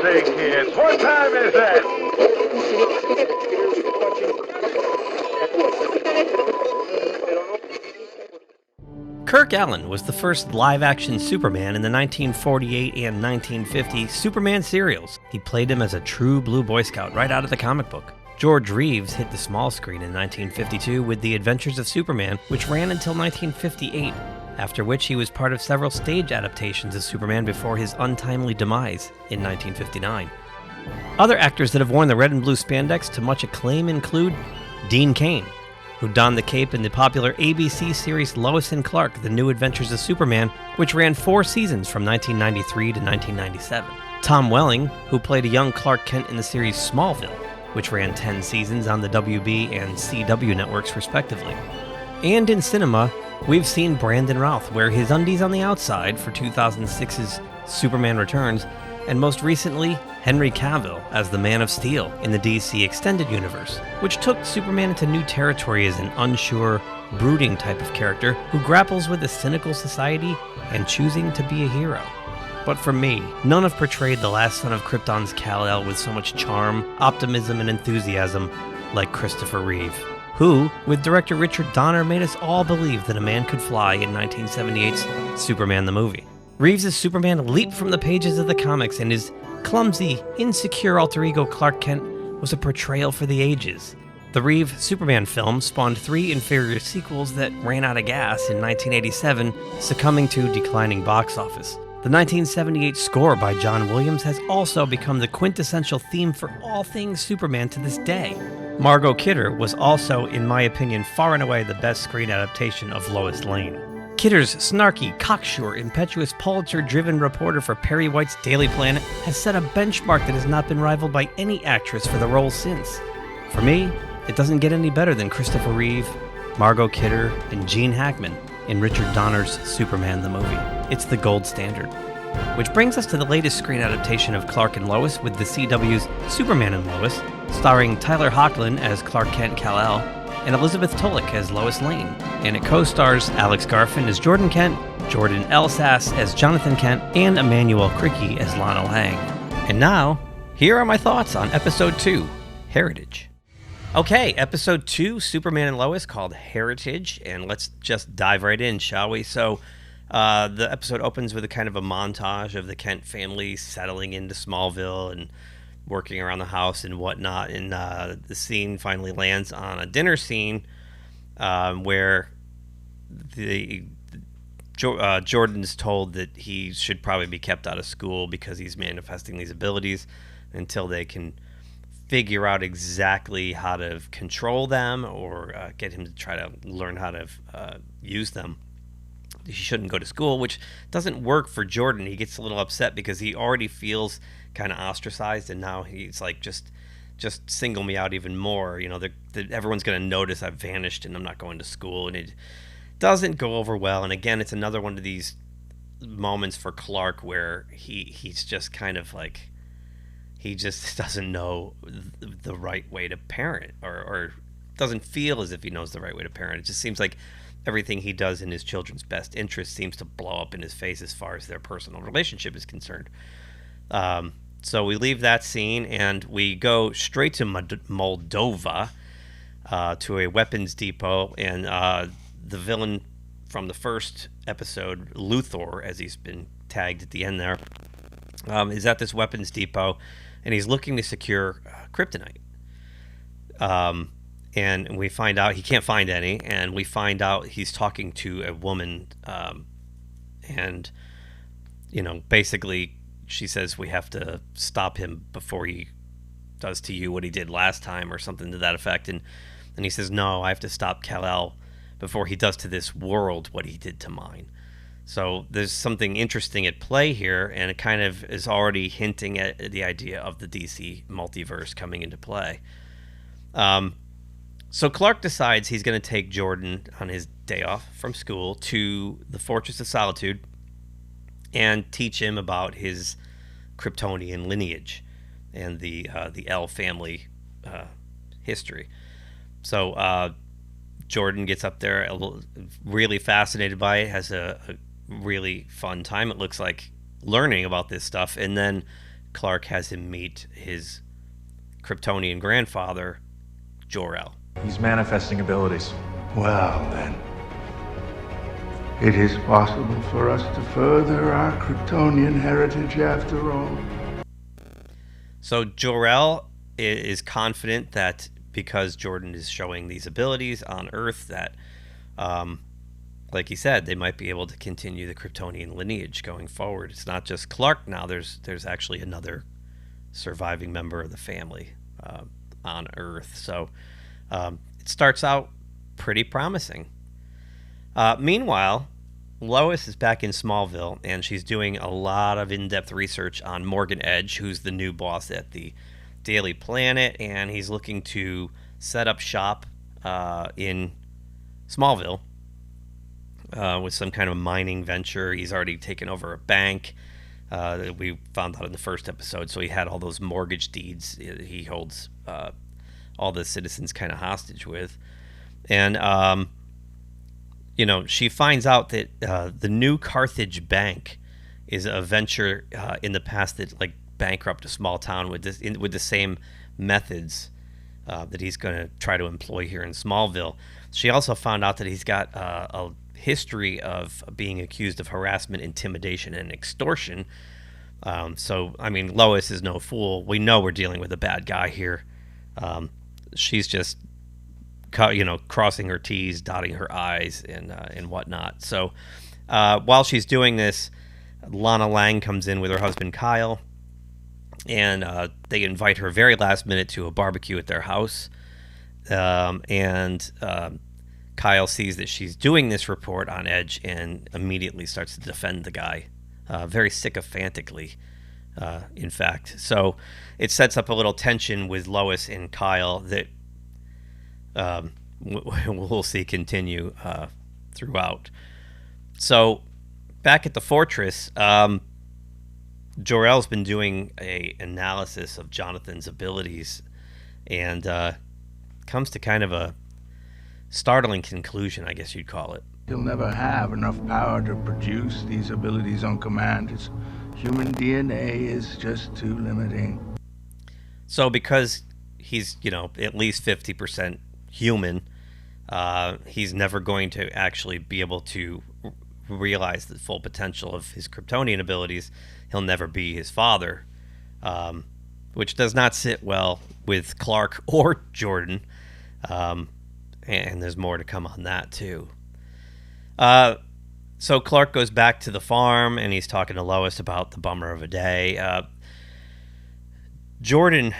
say, kids, what time is it? Kirk Allen was the first live-action Superman in the 1948 and 1950 Superman serials. He played him as a true blue Boy Scout right out of the comic book. George Reeves hit the small screen in 1952 with The Adventures of Superman, which ran until 1958, after which he was part of several stage adaptations of Superman before his untimely demise in 1959. Other actors that have worn the red and blue spandex to much acclaim include Dean Cain, who donned the cape in the popular ABC series Lois and Clark, The New Adventures of Superman, which ran 4 seasons from 1993 to 1997. Tom Welling, who played a young Clark Kent in the series Smallville, which ran 10 seasons on the WB and CW networks respectively. And in cinema, we've seen Brandon Routh wear his undies on the outside for 2006's Superman Returns, and most recently, Henry Cavill as the Man of Steel in the DC Extended Universe, which took Superman into new territory as an unsure, brooding type of character who grapples with a cynical society and choosing to be a hero. But for me, none have portrayed the last son of Krypton's Kal-El with so much charm, optimism, and enthusiasm like Christopher Reeve, who, with director Richard Donner, made us all believe that a man could fly in 1978's Superman the movie. Reeves' Superman leaped from the pages of the comics, and his clumsy, insecure alter ego Clark Kent was a portrayal for the ages. The Reeve Superman film spawned 3 inferior sequels that ran out of gas in 1987, succumbing to declining box office. The 1978 score by John Williams has also become the quintessential theme for all things Superman to this day. Margot Kidder was also, in my opinion, far and away the best screen adaptation of Lois Lane. Kidder's snarky, cocksure, impetuous, Pulitzer-driven reporter for Perry White's Daily Planet has set a benchmark that has not been rivaled by any actress for the role since. For me, it doesn't get any better than Christopher Reeve, Margot Kidder, and Gene Hackman in Richard Donner's Superman the movie. It's the gold standard. Which brings us to the latest screen adaptation of Clark and Lois with the CW's Superman and Lois, starring Tyler Hoechlin as Clark Kent Kal-El, and Elizabeth Tulloch as Lois Lane, and it co-stars Alex Garfin as Jordan Kent, Jordan Elsass as Jonathan Kent, and Emmanuel Criqui as Lana Lang. And now, here are my thoughts on Episode 2, Heritage. Okay, Episode 2, Superman and Lois, called Heritage, and let's just dive right in, shall we? So, the episode opens with a kind of a montage of the Kent family settling into Smallville and working around the house and whatnot, and the scene finally lands on a dinner scene where Jordan's told that he should probably be kept out of school because he's manifesting these abilities until they can figure out exactly how to control them or get him to try to learn how to use them. He shouldn't go to school, which doesn't work for Jordan. He gets a little upset because he already feels kind of ostracized, and now he's like, just single me out even more. You know, everyone's going to notice I've vanished and I'm not going to school, and it doesn't go over well. And again, it's another one of these moments for Clark where he's just kind of like, he just doesn't know the right way to parent, or doesn't feel as if he knows the right way to parent. It just seems like everything he does in his children's best interest seems to blow up in his face as far as their personal relationship is concerned. So we leave that scene and we go straight to Moldova, to a weapons depot, and the villain from the first episode, Luthor, as he's been tagged at the end there, is at this weapons depot, and he's looking to secure kryptonite. And we find out he can't find any, and we find out he's talking to a woman, and, you know, basically she says we have to stop him before he does to you what he did last time, or something to that effect. And he says, no, I have to stop Kal-El before he does to this world what he did to mine. So there's something interesting at play here, and it kind of is already hinting at the idea of the DC multiverse coming into play. So Clark decides he's going to take Jordan on his day off from school to the Fortress of Solitude and teach him about his Kryptonian lineage and the L family history. So Jordan gets up there, really fascinated by it, has a really fun time, it looks like, learning about this stuff, and then Clark has him meet his Kryptonian grandfather, Jor-El. He's manifesting abilities. Well, then, it is possible for us to further our Kryptonian heritage after all. So Jor-El is confident that because Jordan is showing these abilities on Earth that, like he said, they might be able to continue the Kryptonian lineage going forward. It's not just Clark now. There's actually another surviving member of the family on Earth. So it starts out pretty promising. Meanwhile, Lois is back in Smallville, and she's doing a lot of in-depth research on Morgan Edge, who's the new boss at the Daily Planet, and he's looking to set up shop in Smallville with some kind of mining venture. He's already taken over a bank that we found out in the first episode, so he had all those mortgage deeds he holds all the citizens kind of hostage with. And she finds out that the new Carthage Bank is a venture in the past that like bankrupt a small town with the same methods that he's going to try to employ here in Smallville. She also found out that he's got a history of being accused of harassment, intimidation, and extortion. So, I mean, Lois is no fool. We know we're dealing with a bad guy here. She's just crossing her T's, dotting her I's, and whatnot. So while she's doing this, Lana Lang comes in with her husband Kyle, and they invite her very last minute to a barbecue at their house. And Kyle sees that she's doing this report on Edge and immediately starts to defend the guy, very sycophantically, in fact. So it sets up a little tension with Lois and Kyle that we'll see continue throughout. So back at the fortress, Jor-El's been doing a analysis of Jonathan's abilities and comes to kind of a startling conclusion, I guess you'd call it. He'll never have enough power to produce these abilities on command. His human DNA is just too limiting. So because he's, at least 50% human, he's never going to actually be able to realize the full potential of his Kryptonian abilities. He'll never be his father, which does not sit well with Clark or Jordan. And there's more to come on that too. So Clark goes back to the farm and he's talking to Lois about the bummer of a day. Jordan,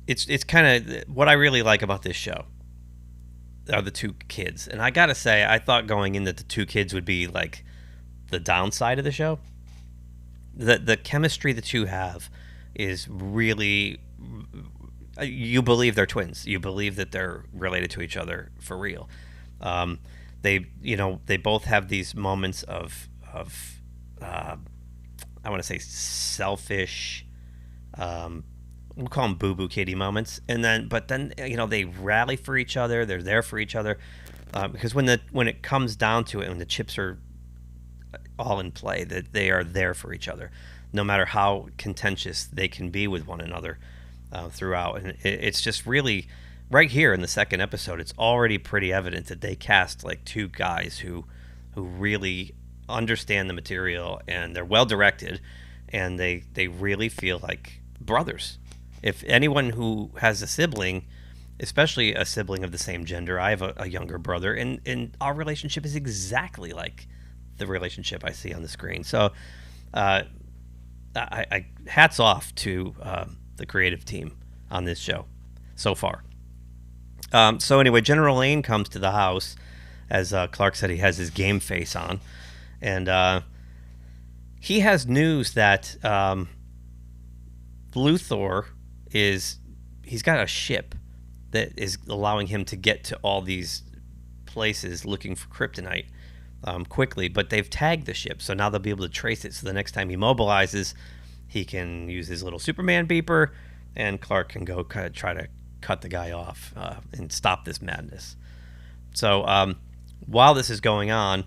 it's kind of what I really like about this show are the two kids. And I gotta say, I thought going in that the two kids would be like the downside of the show. The chemistry the two have is really, you believe they're twins. You believe that they're related to each other for real. They both have these moments of I want to say selfish, we'll call them boo-boo kitty moments, but then they rally for each other. They're there for each other, because when it comes down to it, when the chips are all in play, that they are there for each other, no matter how contentious they can be with one another throughout. And it's just really right here in the second episode, it's already pretty evident that they cast like two guys who really understand the material, and they're well directed, and they really feel like brothers. If anyone who has a sibling, especially a sibling of the same gender, I have a younger brother, and our relationship is exactly like the relationship I see on the screen. So I hats off to the creative team on this show so far. So anyway, General Lane comes to the house. As Clark said, he has his game face on, and he has news that Luthor he's got a ship that is allowing him to get to all these places looking for kryptonite quickly, but they've tagged the ship, so now they'll be able to trace it. So the next time he mobilizes, he can use his little Superman beeper, and Clark can go try to cut the guy off and stop this madness. So while this is going on,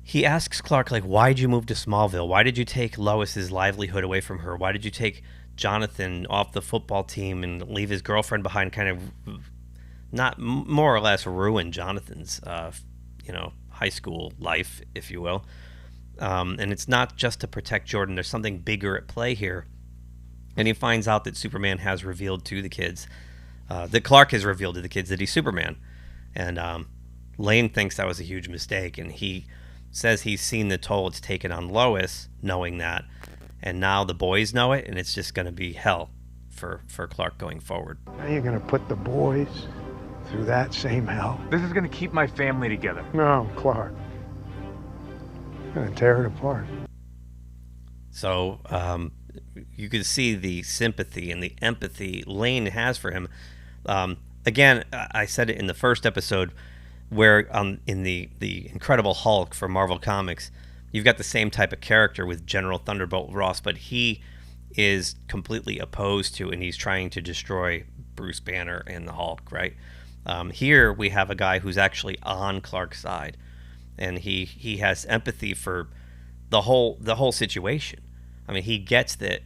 he asks Clark, like, why did you move to Smallville? Why did you take Lois's livelihood away from her? Why did you take Jonathan off the football team and leave his girlfriend behind, kind of not more or less ruin Jonathan's, high school life, if you will. And it's not just to protect Jordan. There's something bigger at play here. And he finds out that Superman has revealed to the kids, that Clark has revealed to the kids that he's Superman. And Lane thinks that was a huge mistake, and he says he's seen the toll it's taken on Lois, knowing that, and now the boys know it, and it's just going to be hell for Clark going forward. Now you're going to put the boys through that same hell? This is gonna keep my family together. No, Clark. I'm going to tear it apart. So you can see the sympathy and the empathy Lane has for him. Again, I said it in the first episode, where in the Incredible Hulk for Marvel Comics, you've got the same type of character with General Thunderbolt Ross, but he is completely opposed to, and he's trying to destroy Bruce Banner and the Hulk, right? Here we have a guy who's actually on Clark's side, and he has empathy for the whole situation. I mean, he gets that,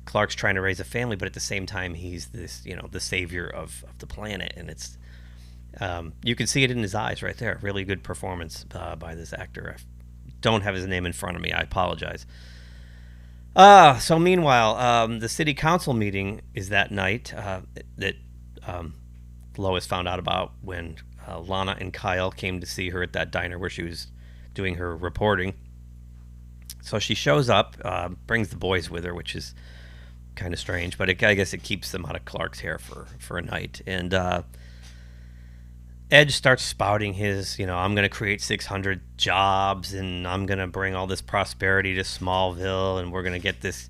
Clark's trying to raise a family, but at the same time, he's this, the savior of the planet, and it's you can see it in his eyes right there. Really good performance by this actor. I don't have his name in front of me. I apologize. So meanwhile, the city council meeting is that night that Lois found out about when Lana and Kyle came to see her at that diner where she was doing her reporting. So she shows up, brings the boys with her, which is kind of strange, but I guess it keeps them out of Clark's hair for a night. And Edge starts spouting his, I'm going to create 600 jobs, and I'm going to bring all this prosperity to Smallville, and we're going to get this,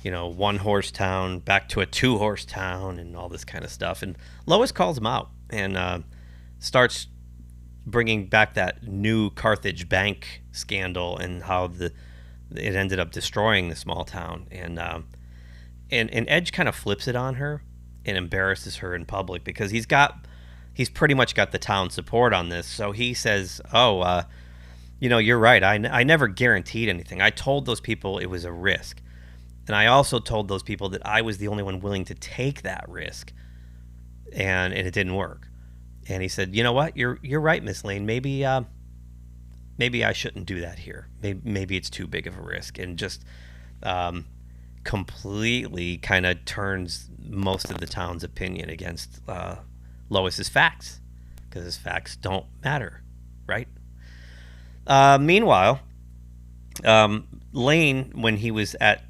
one-horse town back to a two-horse town, and all this kind of stuff. And Lois calls him out and starts bringing back that new Carthage Bank scandal and how it ended up destroying the small town. And Edge kind of flips it on her and embarrasses her in public, because he's pretty much got the town support on this. So he says, you're right. I never guaranteed anything. I told those people it was a risk. And I also told those people that I was the only one willing to take that risk. And it didn't work. And he said, you know what? You're right, Miss Lane. Maybe I shouldn't do that here. Maybe it's too big of a risk. And just completely kind of turns most of the town's opinion against Lois's facts, because his facts don't matter, right? Meanwhile, Lane, when he was at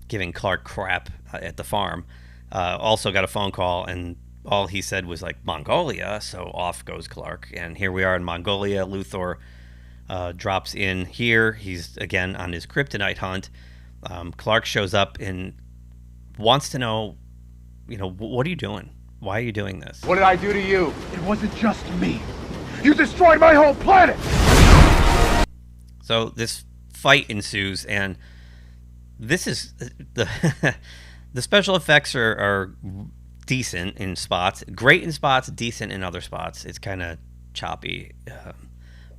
giving Clark crap at the farm, also got a phone call, and all he said was like Mongolia, so off goes Clark. And here we are in Mongolia. Luthor drops in here. He's again on his kryptonite hunt. Clark shows up and wants to know, what are you doing? Why are you doing this? What did I do to you? It wasn't just me. You destroyed my whole planet! So this fight ensues, and this is the special effects are decent in spots, great in spots, decent in other spots. It's kind of choppy,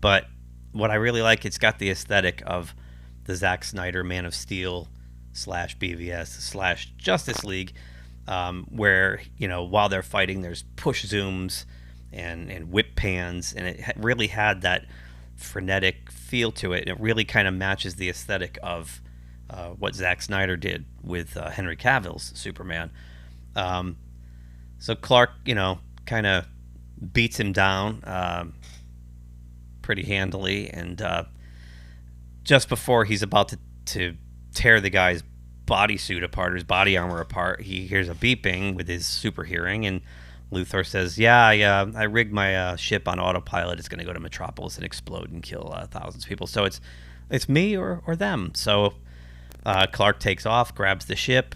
but what I really like, it's got the aesthetic of the Zack Snyder Man of Steel / BVS / Justice League, where while they're fighting, there's push zooms and whip pans, and it really had that frenetic feel to it. It really kind of matches the aesthetic of what Zack Snyder did with Henry Cavill's Superman. So Clark, kind of beats him down pretty handily, and just before he's about to tear the guy's bodysuit apart, or his body armor apart, he hears a beeping with his super hearing, and Luthor says, I rigged my ship on autopilot. It's going to go to Metropolis and explode and kill thousands of people. So it's me or them. So Clark takes off, grabs the ship,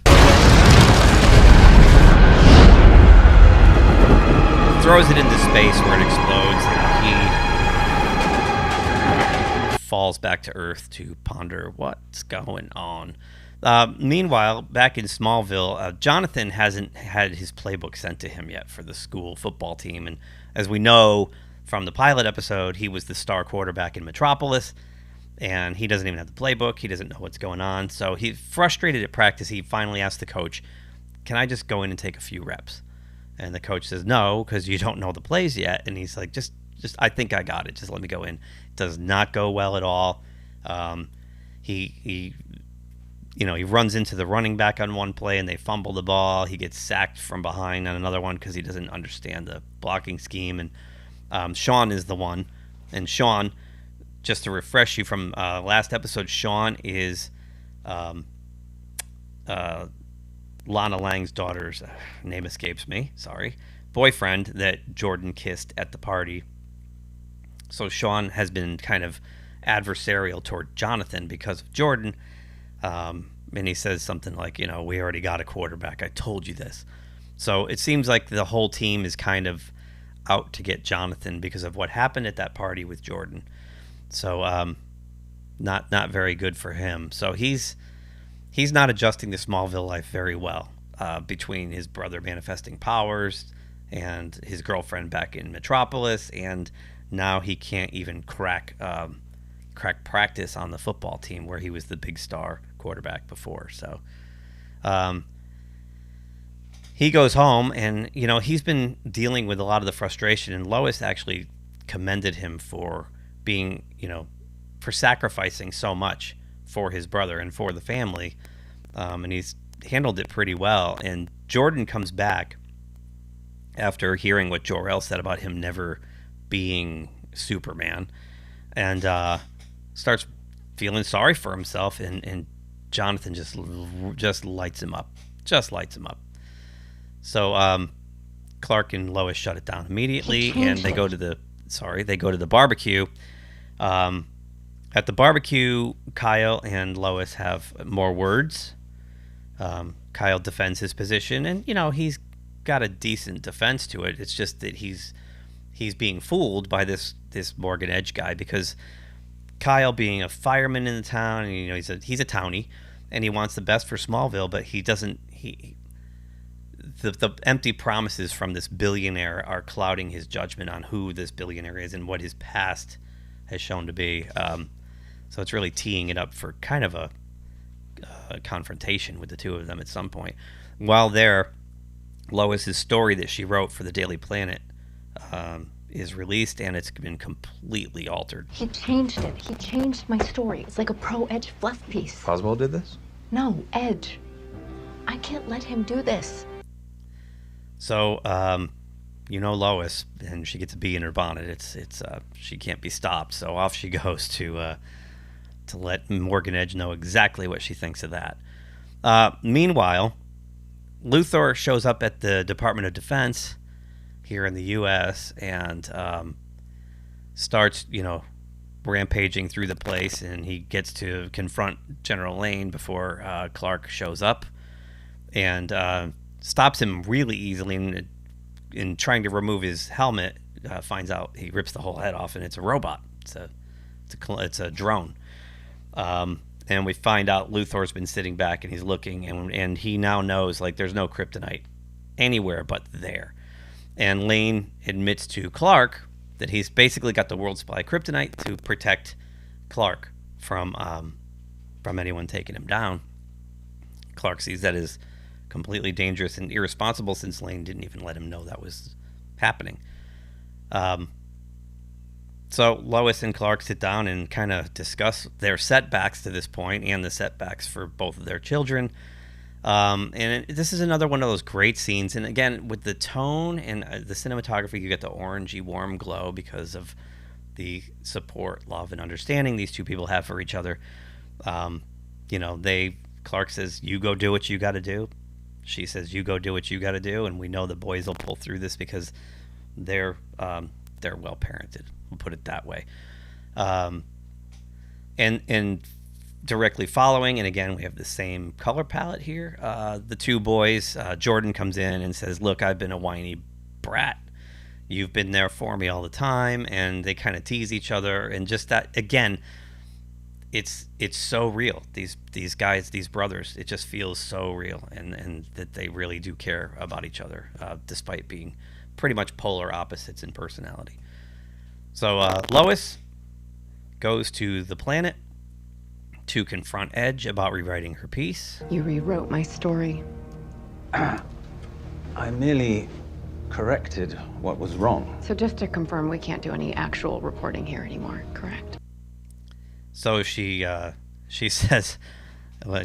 throws it into space where it explodes, and he falls back to Earth to ponder what's going on. Meanwhile, back in Smallville, Jonathan hasn't had his playbook sent to him yet for the school football team. And as we know, from the pilot episode, he was the star quarterback in Metropolis, and he doesn't even have the playbook. He doesn't know what's going on. So he's frustrated at practice. He finally asked the coach, can I just go in and take a few reps? And the coach says, no, because you don't know the plays yet. And he's like, just I think I got it. Just let me go in. It does not go well at all. He runs into the running back on one play, and they fumble the ball. He gets sacked from behind on another one because he doesn't understand the blocking scheme. And Sean is the one. And Sean, just to refresh you from last episode, Sean is Lana Lang's daughter's name escapes me. Sorry, boyfriend that Jordan kissed at the party. So Sean has been kind of adversarial toward Jonathan because of Jordan. And he says something like, we already got a quarterback. I told you this. So it seems like the whole team is kind of out to get Jonathan because of what happened at that party with Jordan. So not very good for him. So he's not adjusting to Smallville life very well, between his brother manifesting powers and his girlfriend back in Metropolis, and now he can't even crack practice on the football team where he was the big star quarterback before. So he goes home, and he's been dealing with a lot of the frustration, and Lois actually commended him for being, for sacrificing so much for his brother and for the family, and he's handled it pretty well. And Jordan comes back after hearing what Jor-El said about him never being Superman, and starts feeling sorry for himself, and Jonathan just lights him up. So Clark and Lois shut it down immediately, and they go to the barbecue. At the barbecue, Kyle and Lois have more words. Kyle defends his position, and he's got a decent defense to it. It's just that he's being fooled by this Morgan Edge guy, because Kyle, being a fireman in the town, and he's a townie, and he wants the best for Smallville, but he doesn't. The empty promises from this billionaire are clouding his judgment on who this billionaire is and what his past has shown to be. So it's really teeing it up for kind of a confrontation with the two of them at some point. While there, Lois's story that she wrote for the Daily Planet is released, and it's been completely altered. He changed it. He changed my story. It's like a pro-Edge fluff piece. Oswald did this? No, Edge. I can't let him do this. So, Lois, and she gets a bee in her bonnet. It's she can't be stopped. So off she goes to let Morgan Edge know exactly what she thinks of that. Meanwhile, Luthor shows up at the Department of Defense here in the U.S. and starts, rampaging through the place, and he gets to confront General Lane before Clark shows up, and stops him really easily. And in trying to remove his helmet, finds out he rips the whole head off, and it's a robot. It's a drone. And we find out Luthor's been sitting back, and he's looking, and he now knows, there's no kryptonite anywhere but there. And Lane admits to Clark that he's basically got the world supply of kryptonite to protect Clark from anyone taking him down. Clark sees that as completely dangerous and irresponsible, since Lane didn't even let him know that was happening. So Lois and Clark sit down and kind of discuss their setbacks to this point, and the setbacks for both of their children. And this is another one of those great scenes. And again, with the tone and the cinematography, you get the orangey warm glow because of the support, love, and understanding these two people have for each other. Clark says, "You go do what you got to do." She says, "You go do what you got to do." And we know the boys will pull through this because they're well parented. We'll put it that way. And directly following, and again, we have the same color palette here. The two boys, Jordan comes in and says, "Look, I've been a whiny brat. You've been there for me all the time." And they kind of tease each other, and just that, again, it's so real. These guys, these brothers, it just feels so real, and that they really do care about each other, despite being pretty much polar opposites in personality. So Lois goes to the planet to confront Edge about rewriting her piece. You rewrote my story. I merely corrected what was wrong. So just to confirm, we can't do any actual reporting here anymore, correct? So she says,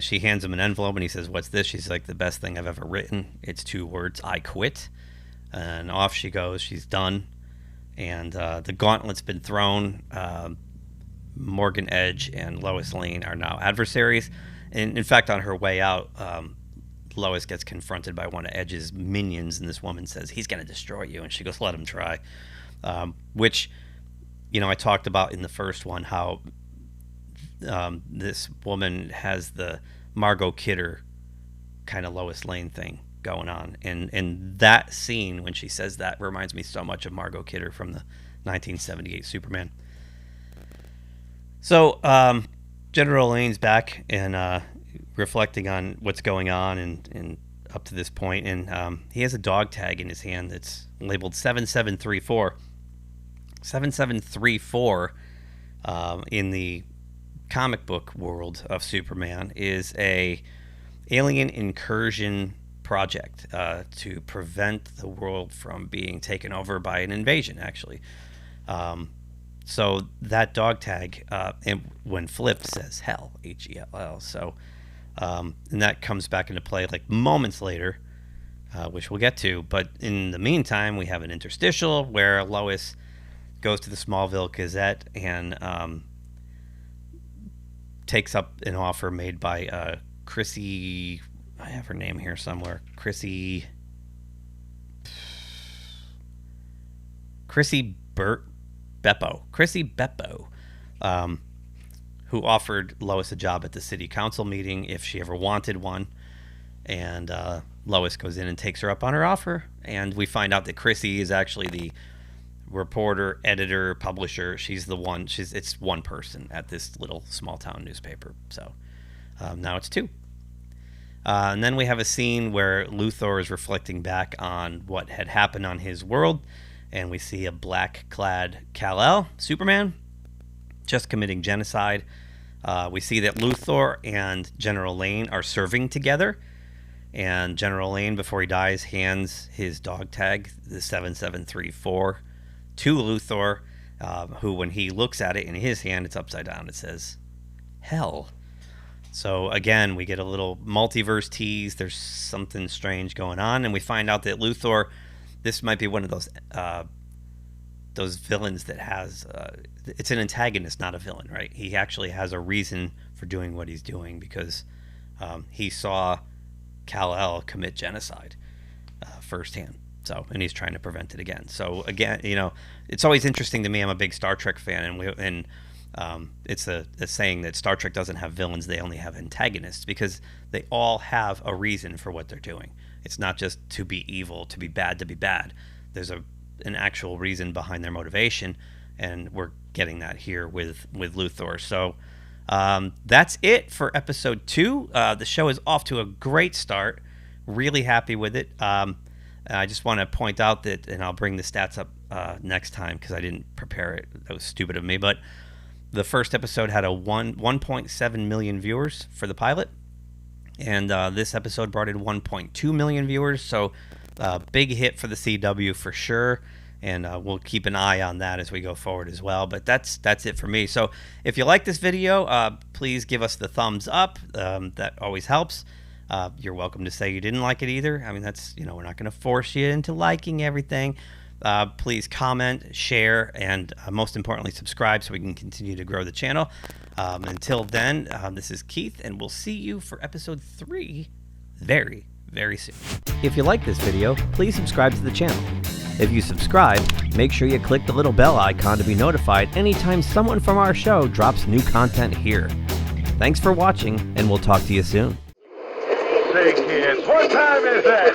she hands him an envelope and he says, "What's this?" She's like, "The best thing I've ever written. It's 2 words, I quit." And off she goes. She's done. And the gauntlet's been thrown. Morgan Edge and Lois Lane are now adversaries. And in fact, on her way out, Lois gets confronted by one of Edge's minions, and this woman says, "He's going to destroy you." And she goes, "Let him try." Which, I talked about in the first one, how this woman has the Margot Kidder kind of Lois Lane thing going on. And that scene, when she says that, reminds me so much of Margot Kidder from the 1978 Superman. So General Lane's back and reflecting on what's going on and up to this point, and he has a dog tag in his hand that's labeled 7734. 7734 in the comic book world of Superman is a alien incursion project to prevent the world from being taken over by an invasion, actually. So that dog tag, and when flipped, says hell, Hell. So, and that comes back into play like moments later, which we'll get to. But in the meantime, we have an interstitial where Lois goes to the Smallville Gazette and takes up an offer made by Chrissy. I have her name here somewhere. Chrissy Beppo, who offered Lois a job at the city council meeting if she ever wanted one. And Lois goes in and takes her up on her offer. And we find out that Chrissy is actually the reporter, editor, publisher. She's the one. It's one person at this little small town newspaper. So now it's 2. And then we have a scene where Luthor is reflecting back on what had happened on his world. And we see a black-clad Kal-El, Superman, just committing genocide. We see that Luthor and General Lane are serving together. And General Lane, before he dies, hands his dog tag, the 7734, to Luthor, who, when he looks at it in his hand, it's upside down. It says, hell. So, again, we get a little multiverse tease. There's something strange going on. And we find out that Luthor, this might be one of those villains that has... it's an antagonist, not a villain, right? He actually has a reason for doing what he's doing because he saw Kal-El commit genocide firsthand. So, and he's trying to prevent it again. So, again, it's always interesting to me. I'm a big Star Trek fan, and it's a saying that Star Trek doesn't have villains, they only have antagonists, because they all have a reason for what they're doing. It's not just to be evil, to be bad. There's an actual reason behind their motivation, and we're getting that here with Luthor. So that's it for episode 2. The show is off to a great start. Really happy with it. I just want to point out that, and I'll bring the stats up next time because I didn't prepare it. That was stupid of me. But the first episode had a 1.7 million viewers for the pilot. And this episode brought in 1.2 million viewers. So big hit for the CW for sure. And we'll keep an eye on that as we go forward as well. But that's it for me. So if you like this video, please give us the thumbs up. That always helps. You're welcome to say you didn't like it either. I mean, that's, we're not going to force you into liking everything. Please comment, share, and most importantly, subscribe so we can continue to grow the channel. Until then, this is Keith, and we'll see you for episode 3 very, very soon. If you like this video, please subscribe to the channel. If you subscribe, make sure you click the little bell icon to be notified anytime someone from our show drops new content here. Thanks for watching, and we'll talk to you soon. Say, kids, what time is that?